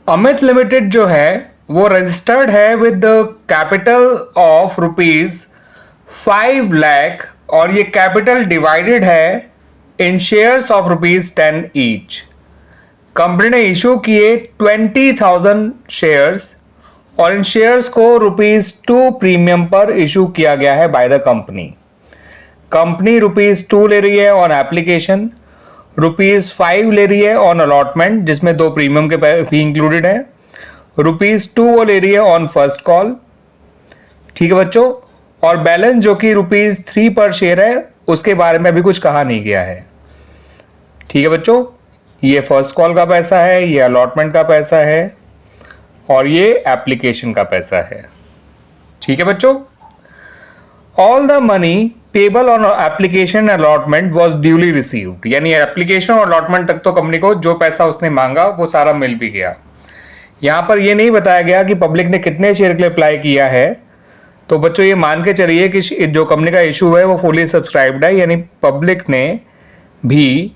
Amit limited जो है वो रजिस्टर्ड है with the capital of ₹5 lakh और ये कैपिटल डिवाइडेड है इन शेयर्स ऑफ ₹10 ईच। कंपनी ने इशू किए 20,000 शेयर्स और इन शेयर्स को ₹2 प्रीमियम पर इशू किया गया है बाय द कंपनी। कंपनी ₹2 ले रही है ऑन एप्लीकेशन, ₹5 ले रही है ऑन अलॉटमेंट जिसमें 2 प्रीमियम के फी इंक्लूडेड है, ₹2 वो ले रही है ऑन फर्स्ट कॉल। ठीक है बच्चों, और बैलेंस जो कि ₹3 पर शेयर है उसके बारे में अभी कुछ कहा नहीं गया है। ठीक है बच्चों, ये फर्स्ट कॉल का पैसा है, ये अलॉटमेंट का पैसा है और ये एप्लीकेशन का पैसा है। ठीक है बच्चों, all the money payable on application allotment was duly received, यानी एप्लीकेशन और अलॉटमेंट तक तो कंपनी को जो पैसा उसने मांगा वो सारा मिल भी गया। यहां पर यह नहीं बताया गया कि पब्लिक ने कितने शेयर के लिए अप्लाई किया है, तो बच्चों ये मान के चलिए कि जो कंपनी का इशू है वो फुली सब्सक्राइब्ड है, यानी पब्लिक ने भी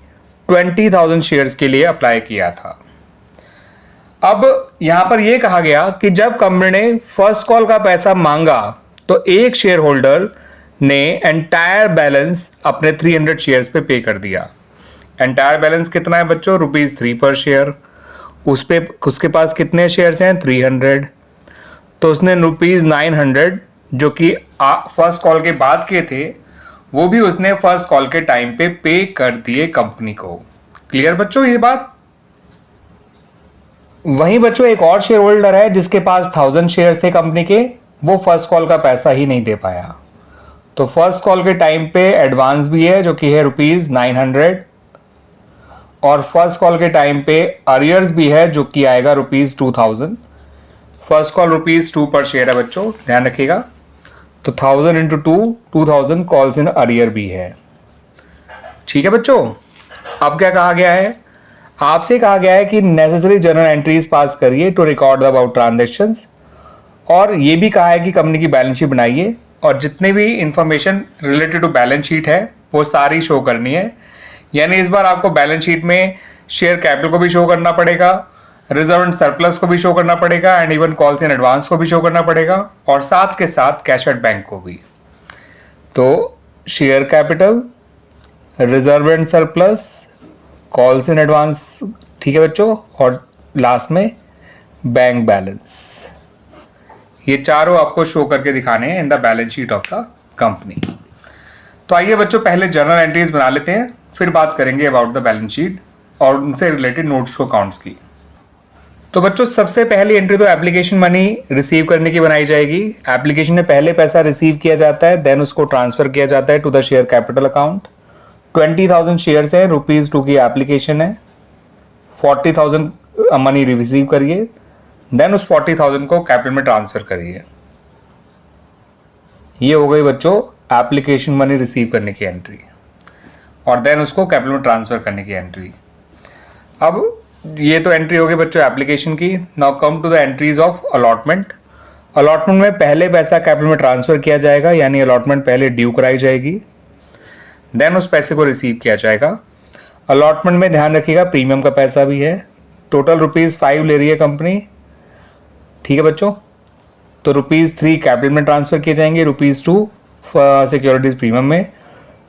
20,000 शेयर्स के लिए अप्लाई किया था। अब यहां पर यह कहा गया कि जब कंपनी ने फर्स्ट कॉल का पैसा मांगा तो एक शेयर होल्डर ने एंटायर बैलेंस अपने 300 शेयर्स पे पे कर दिया। एंटायर बैलेंस कितना है बच्चों? ₹3 पर शेयर। उसके पास कितने शेयर्स हैं? 300। तो उसने ₹900 जो कि फर्स्ट कॉल के बाद के थे वो भी उसने फर्स्ट कॉल के टाइम पे कर दिए कंपनी को। क्लियर बच्चों ये बात? वहीं बच्चों एक और शेयर होल्डर है जिसके पास 1000 शेयर्स थे कंपनी के, वो फर्स्ट कॉल का पैसा ही नहीं दे पाया। तो फर्स्ट कॉल के टाइम पे एडवांस भी है जो कि है ₹900 और फर्स्ट कॉल के टाइम पे अरियर्स भी है जो कि आएगा ₹2000। फर्स्ट कॉल ₹2 पर शेयर है बच्चों, ध्यान रखिएगा। तो 1000 इंटू 2000 कॉल्स इन अरियर भी है। ठीक है बच्चों, अब क्या कहा गया है? आपसे कहा गया है कि नेसेसरी जर्नल एंट्रीज पास करिए टू रिकॉर्ड अबाउट ट्रांजेक्शंस, और ये भी कहा है कि कंपनी की बैलेंस शीट बनाइए और जितने भी information related to balance sheet है वो सारी शो करनी है। यानी इस बार आपको बैलेंस शीट में शेयर कैपिटल को भी शो करना पड़ेगा, रिजर्व एंड सरप्लस को भी शो करना पड़ेगा and even calls in advance को भी शो करना पड़ेगा और साथ के साथ कैश एट बैंक को भी। तो share capital, reserve and surplus, calls in advance, ठीक है बच्चों, और लास्ट में बैंक बैलेंस, ये चारों आपको शो करके दिखाने हैं in the balance sheet of the company. तो आइए बच्चों पहले जर्नल एंट्रीज बना लेते हैं, फिर बात करेंगे अबाउट द बैलेंस शीट और उनसे रिलेटेड नोट्स टू अकाउंट्स की। तो बच्चों सबसे पहली एंट्री तो एप्लीकेशन मनी रिसीव करने की बनाई जाएगी। एप्लीकेशन में पहले पैसा रिसीव किया जाता है, देन उसको ट्रांसफर किया जाता है to the share capital account. 20,000 shares है, ₹2 की एप्लीकेशन है, 40,000 मनी रिसीव करिए, देन उस 40,000 को कैपिटल में ट्रांसफर करिए। ये हो गई बच्चों एप्लीकेशन मनी रिसीव करने की एंट्री और देन उसको कैपिटल में ट्रांसफर करने की एंट्री। अब ये तो एंट्री हो गई बच्चों एप्लीकेशन की। Now come to the entries of allotment. Allotment में पहले पैसा कैपिटल में ट्रांसफर किया जाएगा, यानी अलॉटमेंट पहले ड्यू कराई जाएगी, देन उस पैसे को रिसीव किया जाएगा। अलॉटमेंट में ध्यान रखिएगा प्रीमियम का पैसा भी है। टोटल ₹5 ले रही है कंपनी, ठीक है बच्चों। तो ₹3 कैपिटल में ट्रांसफर किए जाएंगे, ₹2 सिक्योरिटीज प्रीमियम में।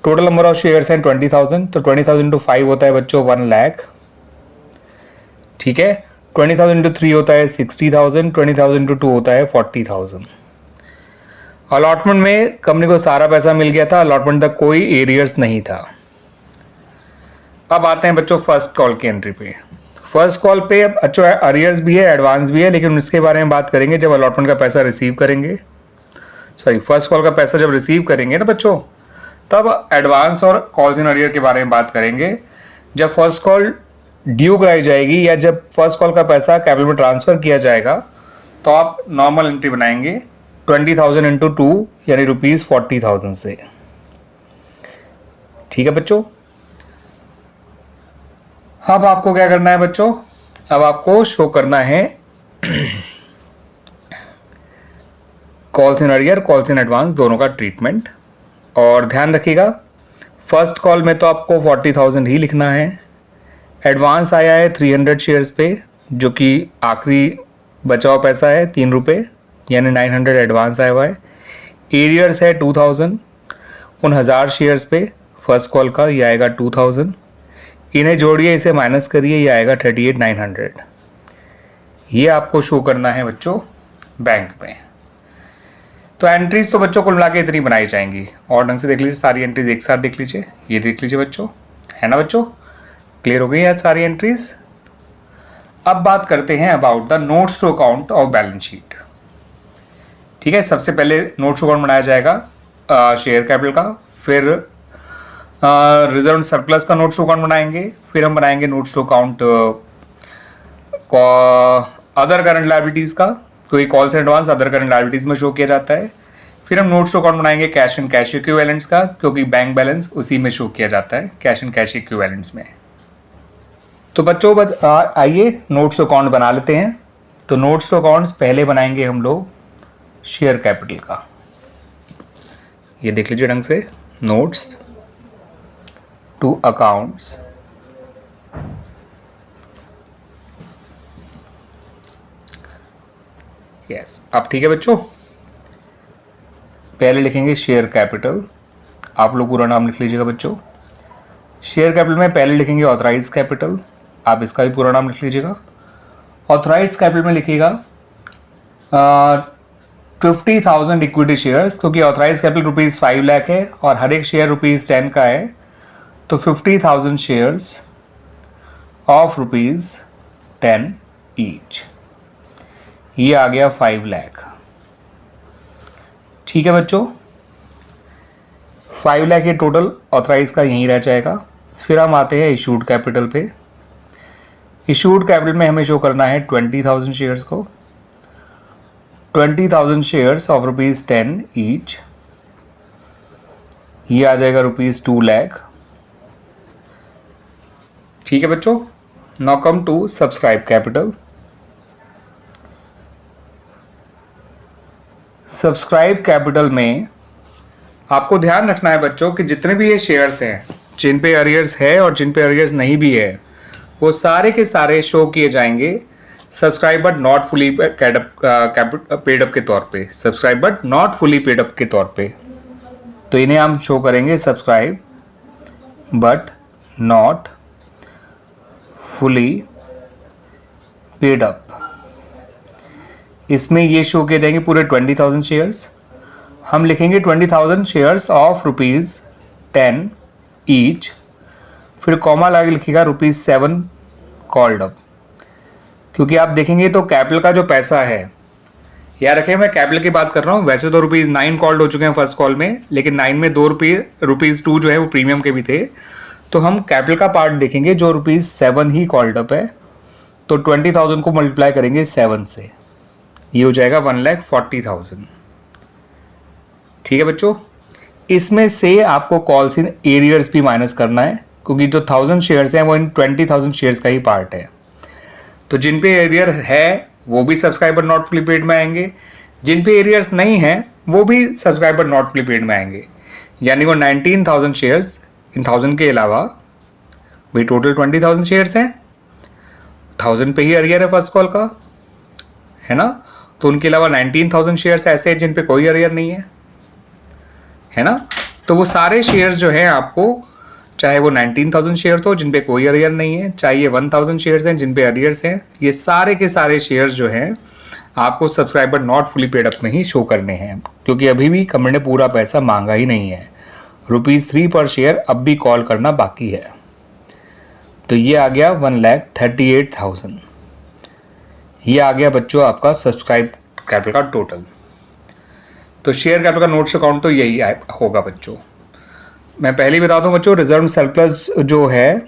टोटल नंबर ऑफ शेयर्स हैं 20,000, तो 20,000 इंटू 5 होता है बच्चों 1 लाख, ठीक है। 20,000 इंटू 3 होता है 60,000, 20,000 इंटू 2 होता है 40,000। अलॉटमेंट में कंपनी को सारा पैसा मिल गया था, अलॉटमेंट तक कोई एरियर्स नहीं था। अब आते हैं बच्चों फर्स्ट कॉल की एंट्री पे। फर्स्ट कॉल पे अच्छा अरियर्स भी है, एडवांस भी है, लेकिन उसके बारे में बात करेंगे जब अलॉटमेंट का पैसा रिसीव करेंगे। फर्स्ट कॉल का पैसा जब रिसीव करेंगे ना बच्चों, तब एडवांस और कॉल्स इन अरियर के बारे में बात करेंगे। जब फर्स्ट कॉल ड्यू कराई जाएगी या जब फर्स्ट कॉल का पैसा कैपिटल में ट्रांसफर किया जाएगा तो आप नॉर्मल एंट्री बनाएंगे 20,000 इंटू 2 यानी ₹40,000 से, ठीक है बच्चों। अब आपको क्या करना है बच्चों? अब आपको शो करना है calls in arrear, calls in advance दोनों का ट्रीटमेंट। और ध्यान रखिएगा फर्स्ट कॉल में तो आपको 40,000 ही लिखना है। एडवांस आया है 300 शेयर्स पे, जो कि आखिरी बचा हुआ पैसा है 3 रुपये, यानी 900 एडवांस आया हुआ है। एरियर्स है 2000, उन 1000 शेयर्स पे फर्स्ट कॉल का ये आएगा 2000। इन्हें जोड़िए, इसे माइनस करिए, ये आएगा 38,900। ये आपको शो करना है बच्चों बैंक में। तो एंट्रीज तो बच्चों कुल मिला के इतनी बनाई जाएंगी। और ढंग से देख लीजिए, सारी एंट्रीज एक साथ देख लीजिए, ये देख लीजिए बच्चों, है ना बच्चों, क्लियर हो गई आज सारी एंट्रीज। अब बात करते हैं about the notes to account of balance sheet. ठीक है, सबसे पहले नोट्स टू अकाउंट बनाया जाएगा शेयर कैपिटल का, फिर रिजर्व सरप्लस का नोट्स टू अकाउंट बनाएंगे, फिर हम बनाएंगे notes to account other current liabilities का, क्योंकि calls advance other current liabilities में शो किया जाता है। फिर हम नोट्स टू अकाउंट बनाएंगे कैश एंड कैश इक्विवेलेंट्स का, क्योंकि बैंक बैलेंस उसी में शो किया जाता है, कैश एंड कैश इक्विवेलेंट्स में। तो बच्चों आइए नोट्स टू अकाउंट बना लेते हैं। तो नोट्स टू अकाउंट्स पहले बनाएंगे हम लोग शेयर कैपिटल का। ये देख लीजिए ढंग से, नोट्स टू अकाउंट्स यस। अब ठीक है बच्चों, पहले लिखेंगे शेयर कैपिटल। आप लोग पूरा नाम लिख लीजिएगा बच्चों। शेयर कैपिटल में पहले लिखेंगे ऑथराइज कैपिटल, आप इसका भी पूरा नाम लिख लीजिएगा। ऑथराइज कैपिटल में लिखिएगा 50,000 इक्विटी शेयर्स, क्योंकि ऑथराइज कैपिटल ₹5 लाख है और हर एक शेयर ₹10 का है, तो 50,000 शेयर्स ऑफ ₹10 ईच, ये आ गया 5 लाख। ठीक है बच्चों, 5 लाख ये टोटल ऑथराइज का यहीं रह जाएगा। फिर हम आते हैं इशूड कैपिटल पे। इशूड कैपिटल में हमें शो करना है 20,000 शेयर्स को, 20,000 शेयर्स ऑफ ₹10 ईच, ये आ जाएगा ₹2 लाख। ठीक है बच्चों, now come to subscribe capital. Subscribe capital में आपको ध्यान रखना है बच्चों कि जितने भी ये शेयर्स हैं जिन पे अरियर्स है और जिन पे अरियर्स नहीं भी है, वो सारे के सारे शो किए जाएंगे subscribe but not fully paid up के तौर पे, subscribe but not fully paid up के तौर पे। तो इन्हें हम शो करेंगे subscribe but not fully paid up. इसमें ये शो किए जाएंगे पूरे 20,000 शेयर्स। हम लिखेंगे 20,000 शेयर्स ऑफ ₹10 ईच, फिर कॉमा लगा लिखिएगा ₹7 कॉल्ड अप। क्योंकि आप देखेंगे तो कैपिटल का जो पैसा है, याद रखें मैं कैपिटल की बात कर रहा हूँ, वैसे तो ₹9 कॉल्ड हो चुके हैं फर्स्ट कॉल में, लेकिन 9 में ₹2 जो है वो प्रीमियम के भी थे। तो हम कैपिटल का पार्ट देखेंगे जो ₹7 ही कॉल्ड अप है, तो 20,000 को मल्टीप्लाई करेंगे 7 से, ये हो जाएगा 1,40,000। ठीक है बच्चों, इसमें से आपको कॉल्स इन एरियर्स भी माइनस करना है, क्योंकि जो 1000 शेयर्स हैं वो इन 20,000 शेयर्स का ही पार्ट है। तो जिन पे एरियर है वो भी सब्सक्राइबर नॉट फुली पेड में आएंगे, जिन पे एरियर्स नहीं है वो भी सब्सक्राइबर नॉट फुली पेड में आएंगे। यानी वो 19,000 शेयर्स इन 1000 के अलावा, भाई टोटल 20,000 शेयर्स हैं, 1000 पे ही अरियर है फर्स्ट कॉल का, है ना, तो उनके अलावा 19,000 शेयर्स ऐसे हैं जिन पे कोई अरियर नहीं है ना। तो वो सारे शेयर्स जो हैं आपको, चाहे वो 19,000 शेयर हो जिन पे कोई अरियर नहीं है, चाहे ये 1,000 शेयर्स हैं जिन पे अरियर्स हैं, ये सारे के सारे शेयर्स जो हैं आपको subscriber not fully paid up में ही शो करने हैं, क्योंकि अभी भी कंपनी ने पूरा पैसा मांगा ही नहीं है। ₹3 पर शेयर अब भी कॉल करना बाकी है। तो ये आ गया 1,38,000। ये आ गया बच्चों आपका सब्सक्राइब कैपिटल का टोटल। तो शेयर कैपिटल का नोट्स अकाउंट तो यही होगा बच्चों। मैं पहले ही बता दूं बच्चों, रिजर्व सरप्लस जो है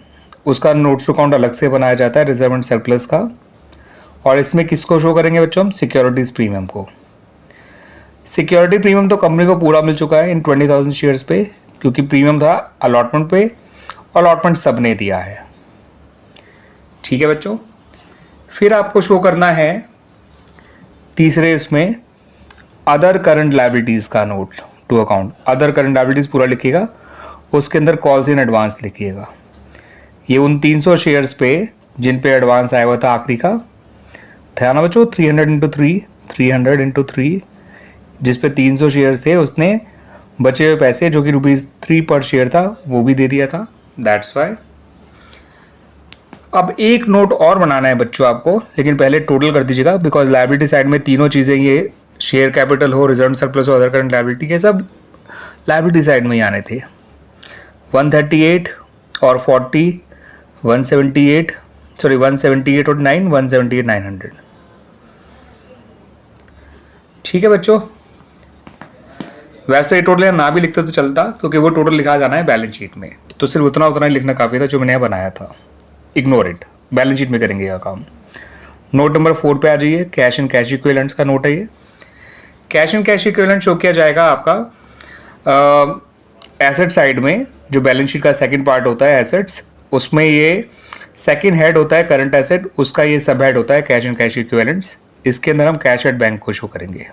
उसका नोट्स अकाउंट अलग से बनाया जाता है, रिजर्व एंड सरप्लस का। और इसमें किसको शो करेंगे बच्चों हम? सिक्योरिटीज़ प्रीमियम को। सिक्योरिटी प्रीमियम तो कंपनी को पूरा मिल चुका है इन 20,000 शेयर्स पे, क्योंकि प्रीमियम था अलॉटमेंट पे, अलॉटमेंट सब ने दिया है। ठीक है बच्चों, फिर आपको शो करना है तीसरे इसमें अदर करंट लायबिलिटीज़ का note to account. Other current liabilities पूरा लिखिएगा, उसके अंदर कॉल्स इन एडवांस लिखिएगा। ये उन 300 शेयर्स पे जिन पे एडवांस आया हुआ था आखिरी का, था ना बच्चों, 300 जिस पे 300 शेयर्स थे, उसने बचे हुए पैसे जो कि ₹3 पर शेयर था वो भी दे दिया था, दैट्स वाई। अब एक नोट और बनाना है बच्चों आपको, लेकिन पहले टोटल कर दीजिएगा, बिकॉज लायबिलिटी साइड में तीनों चीज़ें, ये शेयर कैपिटल हो, रिजर्व सरप्लस हो, अदर करंट लायबिलिटी, के सब लायबिलिटी साइड में ही आने थे। 138 और 40, 178 और 9, 178 900। ठीक है बच्चों, वैसे तो ये टोटल ना भी लिखते तो चलता, क्योंकि वो टोटल लिखा जाना है बैलेंस शीट में, तो सिर्फ उतना ही लिखना काफ़ी था जो मैंने यहाँ बनाया था। इग्नोर इट, बैलेंस शीट में करेंगे यह काम। नोट नंबर 4 पे आ जाइए, कैश एंड कैश इक्विवेलेंट्स का नोट है ये। Cash and cash equivalent show किया जाएगा आपका एसेट साइड में, जो बैलेंस शीट का सेकंड पार्ट होता है एसेट्स, उसमें ये सेकंड हेड होता है करंट एसेट, उसका ये सब हेड होता है कैश एंड कैश इक्विवेलेंट्स। इसके अंदर हम कैश एट बैंक को शो करेंगे।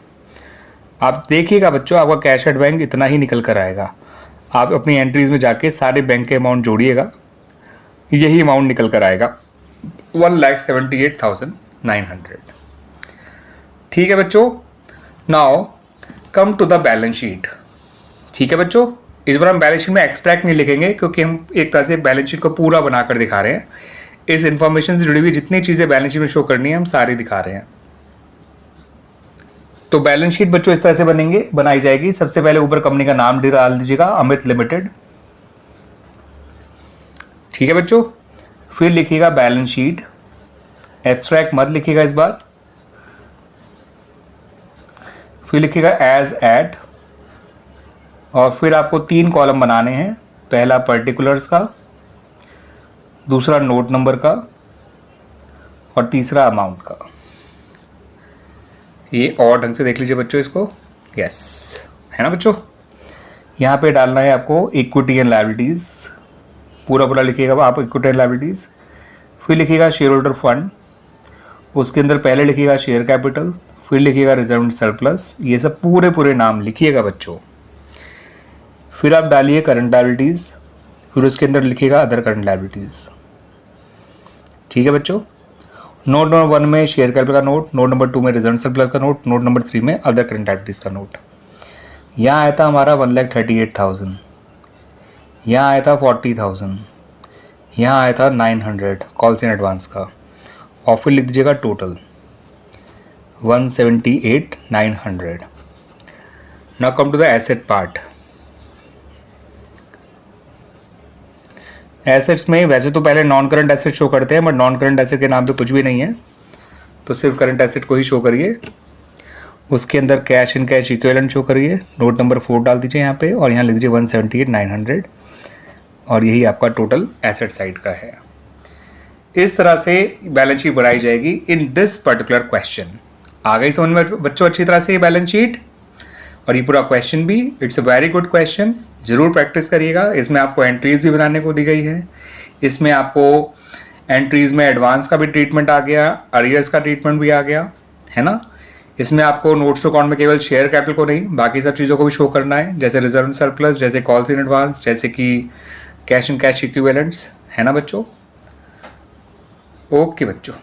आप देखिएगा बच्चों, आपका कैश एट बैंक इतना ही निकल कर आएगा। आप अपनी एंट्रीज में जाके सारे बैंक के अमाउंट जोड़िएगा, यही अमाउंट निकल कर आएगा, 1,78,900। ठीक है बच्चों, now come to the balance sheet. ठीक है बच्चों, इस बार हम बैलेंस शीट में एक्सट्रैक्ट नहीं लिखेंगे, क्योंकि हम एक तरह से बैलेंस शीट को पूरा बनाकर दिखा रहे हैं। इस इंफॉर्मेशन से जुड़ी हुई जितनी चीज़ें बैलेंस शीट में शो करनी है, हम सारी दिखा रहे हैं। तो बैलेंस शीट बच्चों इस तरह से बनाई जाएगी। सबसे पहले ऊपर कंपनी का नाम डाल दीजिएगा, अमित लिमिटेड। ठीक है बच्चों, फिर लिखिएगा बैलेंस शीट, एक्सट्रैक्ट मत लिखिएगा इस बार। फिर लिखिएगा एज एट, और फिर आपको 3 कॉलम बनाने हैं। पहला पर्टिकुलर्स का, दूसरा नोट नंबर का, और तीसरा अमाउंट का। ये और ढंग से देख लीजिए बच्चों इसको, यस, है ना बच्चों। यहाँ पे डालना है आपको इक्विटी एंड लायबिलिटीज़, पूरा लिखिएगा आप इक्विटी एंड लायबिलिटीज़। फिर लिखिएगा शेयर होल्डर फंड, उसके अंदर पहले लिखिएगा शेयर कैपिटल, फिर लिखिएगा रिजर्व सरप्लस। ये सब पूरे नाम लिखिएगा बच्चों। फिर आप डालिए करंट लायबिलिटीज़, फिर उसके अंदर लिखिएगा अदर करंट लायबिलिटीज़। ठीक है बच्चों, नोट नंबर 1 में शेयर कैपिटल का नोट, नोट नंबर 2 में रिजर्व सरप्लस का नोट, नोट नंबर 3 में अदर करंट लायबिलिटीज़ का नोट। यहाँ आया था हमारा 1,38,000, यहाँ आया था 40,000, यहाँ आया था 900 कॉल्स इन एडवांस का, और फिर लिख दीजिएगा total 178,900। Now come to the asset part. Assets में वैसे तो पहले नॉन करंट एसेट शो करते हैं, बट नॉन करंट एसेट के नाम पे कुछ भी नहीं है, तो सिर्फ करंट एसेट को ही शो करिए। उसके अंदर cash and cash equivalent show करिए, नोट नंबर 4 डाल दीजिए यहाँ पे, और यहाँ लिख दीजिए 178,900, और यही आपका टोटल एसेट साइड का है। इस तरह से बैलेंस शीट बनाई जाएगी इन दिस पर्टिकुलर क्वेश्चन। आ गई समझ में बच्चों अच्छी तरह से ये बैलेंस शीट और ये पूरा क्वेश्चन भी? It's a very good question, ज़रूर प्रैक्टिस करिएगा। इसमें आपको एंट्रीज भी बनाने को दी गई है। इसमें आपको एंट्रीज में एडवांस का भी ट्रीटमेंट आ गया, अरियर्स का ट्रीटमेंट भी आ गया, है ना। इसमें आपको नोट्स टू अकाउंट में केवल शेयर कैपिटल को नहीं, बाकी सब चीज़ों को भी शो करना है, जैसे रिजर्व सरप्लस, जैसे कॉल्स इन एडवांस, जैसे कि कैश एंड कैश इक्विवेलेंट्स, है ना बच्चों। ओके बच्चों।